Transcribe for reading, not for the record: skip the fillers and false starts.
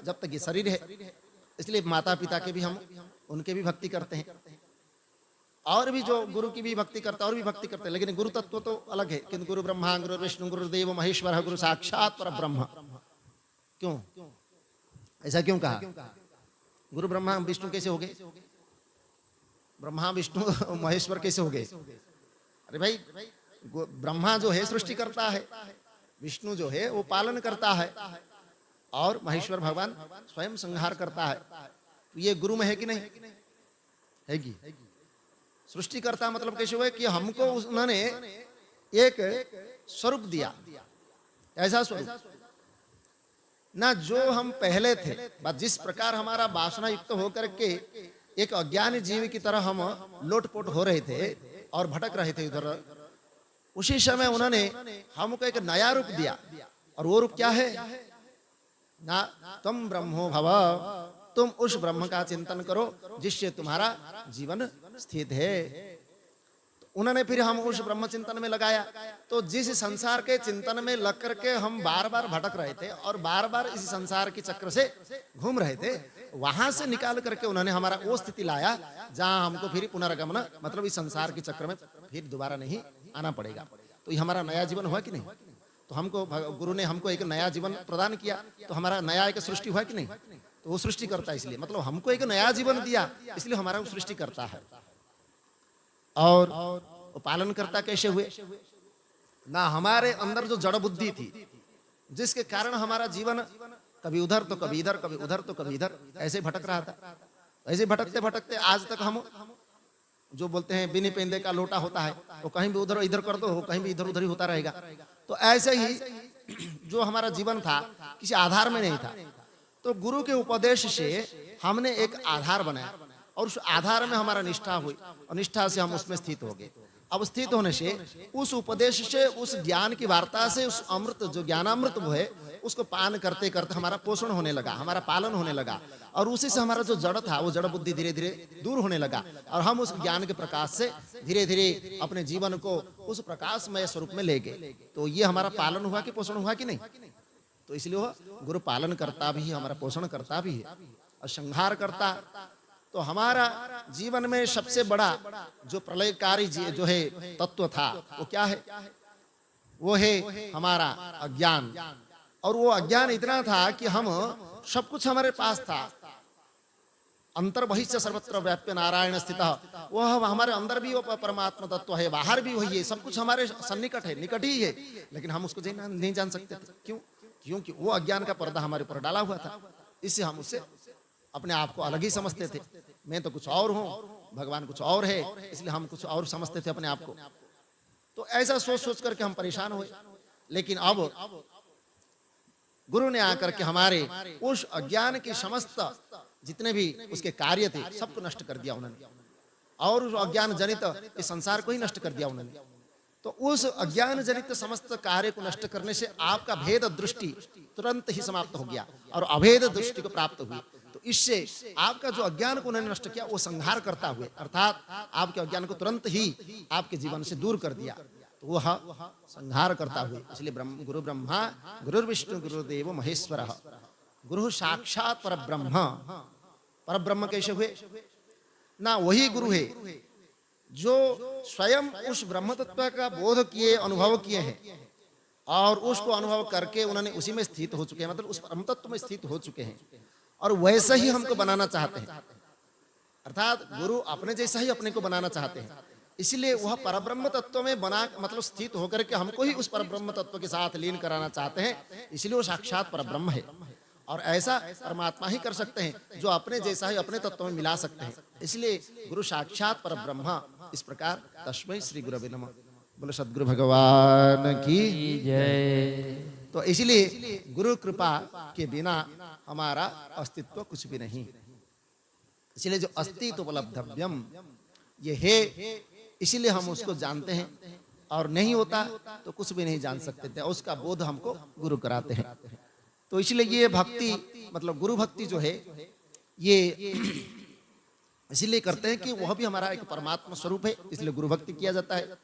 जब तक ये शरीर है। इसलिए माता पिता के भी हम उनके भी भक्ति करते हैं, और भी जो गुरु की भी भक्ति करता है और भी भक्ति करते हैं, लेकिन गुरु तत्व तो अलग है। किंतु गुरु ब्रह्मा गुरु विष्णु गुरुदेव महेश्वर गुरु साक्षात परब्रह्म। क्यों ऐसा क्यों कहा? गुरु ब्रह्मा विष्णु कैसे हो गए? ब्रह्मा विष्णु महेश्वर कैसे हो गए? अरे भाई, ब्रह्मा जो है सृष्टि करता है, विष्णु जो है वो पालन करता है, और महेश्वर भगवान स्वयं संहार करता है। तो ये गुरु में है कि नहीं? है कि सृष्टि करता मतलब कैसे हुआ कि हमको उन्होंने एक स्वरूप दिया, ऐसा स्वरूप ना जो हम पहले थे, बस जिस प्रकार हमारा वासना युक्त होकर के एक अज्ञानी जीव की तरह हम लोटपोट हो रहे थे और भटक रहे थे इधर, उसी समय उन्होंने हमको एक नया रूप दिया। और वो रूप क्या है? ना तुम ब्रह्मो भव, तुम उस ब्रह्म का चिंतन करो जिससे तुम्हारा जीवन स्थित है। तो उन्होंने फिर हम उस ब्रह्म चिंतन में लगाया। तो जिस संसार के चिंतन में लग करके हम बार बार भटक रहे थे और बार बार इस संसार के चक्र से घूम रहे थे, वहां से निकाल करके उन्होंने हमारा वो स्थिति लाया जहां हमको फिर पुनर्गमन मतलब इस संसार के चक्र में फिर दोबारा नहीं आना पड़ेगा। तो ये हमारा नया जीवन हुआ कि नहीं? तो हमको गुरु ने हमको एक नया जीवन प्रदान किया, तो हमारा नया एक सृष्टि हुआ कि नहीं? तो वो सृष्टि करता है, इसलिए मतलब हमको एक नया जीवन दिया, इसलिए हमारा वो सृष्टि करता है। और वो पालन करता कैसे हुए? ना हमारे अंदर जो जड़ बुद्धि थी जिसके कारण हमारा जीवन कभी उधर तो कभी इधर, कभी उधर तो कभी इधर ऐसे भटक रहा था। ऐसे भटकते भटकते आज तक हम जो बोलते हैं बिना पेंदे का लोटा होता है, वो कहीं भी उधर इधर कर दो, वो कहीं भी इधर उधर ही होता रहेगा। तो ऐसे ही जो हमारा जीवन था किसी आधार में नहीं था। तो गुरु के उपदेश से हमने एक आधार बनाया और उस आधार में हमारा निष्ठा हुई और निष्ठा से हम उसमें स्थित हो गए। अब स्थित होने से उस उपदेश से, उस ज्ञान की वार्ता से, उस अमृत जो ज्ञानामृत वो है उसको पान करते करते हमारा पोषण होने लगा, हमारा पालन होने लगा, और उसी से हमारा जो जड़ था वो जड़ बुद्धि धीरे धीरे दूर होने लगा और हम उस ज्ञान के प्रकाश से धीरे धीरे अपने जीवन को उस प्रकाशमय स्वरूप में ले गए। तो ये हमारा पालन हुआ कि पोषण हुआ कि नहीं? तो इसलिए वो गुरु पालन करता भी है, हमारा पोषण करता भी है और संहार करता। तो हमारा जीवन में सबसे बड़ा जो प्रलयकारी जो है तत्व था वो क्या है? वो है हमारा अज्ञान। और वो अज्ञान इतना था कि हम सब कुछ हमारे पास था, अंतर बहिष्य सर्वत्र व्याप्य नारायण स्थित, वह हमारे अंदर भी वो परमात्मा तत्व है, बाहर भी वही है, सब कुछ हमारे सन्निकट है, निकट ही है, लेकिन हम उसको नहीं जान सकते थे। क्यों? क्योंकि वो अज्ञान का पर्दा हमारे ऊपर डाला हुआ था। इससे हम उससे अपने आप को अलग ही समझते थे। मैं तो कुछ और हूँ, भगवान कुछ और है, इसलिए हम कुछ और समझते थे अपने आप को। तो ऐसा सोच सोच करके हम परेशान हुए। लेकिन अब गुरु ने आकर के हमारे उस अज्ञान की समस्त जितने भी उसके कार्य थे सबको नष्ट कर दिया उन्होंने, और उस अज्ञान जनित इस संसार को ही नष्ट कर दिया उन्होंने। तो उस अज्ञान जनित समस्त कार्य को नष्ट करने से आपका भेद दृष्टि तुरंत ही समाप्त हो गया और अभेद दृष्टि को प्राप्त हुई। तो इससे आपका जो अज्ञान को उन्होंने नष्ट किया वो संहार करता हुए, अर्थात आपके अज्ञान को तुरंत ही आपके जीवन से दूर कर दिया। तो वह संहार करता हुए, इसलिए गुरु ब्रह्मा गुरु विष्णु गुरुदेव महेश्वर, गुरु साक्षात परब्रह्म। परब्रह्म कैसे हुए? ना वही गुरु है जो स्वयं उस ब्रह्म तत्व का बोध किए, अनुभव किए हैं और उसको अनुभव करके उन्होंने उसी में स्थित हो चुके हैं, मतलब उस परम तत्व में स्थित हो चुके हैं और वैसा ही हमको बनाना चाहते हैं। अर्थात गुरु अपने जैसा ही अपने को बनाना चाहते हैं, इसलिए वह परब्रह्म तत्व में बना मतलब स्थित होकर के हमको ही उस परब्रह्म तत्व के साथ लीन कराना चाहते हैं। इसलिए वो साक्षात परब्रह्म है और ऐसा परमात्मा ही कर सकते हैं जो अपने जैसा ही अपने तत्व में मिला सकते हैं। इसलिए गुरु साक्षात परब्रह्म। इस प्रकार तस्मै श्री गुरवे नमः। बोलो सद्गुरु भगवान की जय। तो इसलिए गुरु कृपा के बिना हमारा अस्तित्व कुछ भी नहीं। इसलिए जो अस्तित्व उपलब्धव्यम ये है, इसीलिए हम उसको जानते हैं और नहीं होता तो कुछ भी नहीं जान सकते थे। उसका बोध हमको गुरु कराते हैं। तो इसलिए ये भक्ति मतलब गुरु भक्ति जो है ये इसीलिए करते हैं कि वह भी हमारा एक परमात्मा स्वरूप है, इसलिए गुरु भक्ति किया जाता है।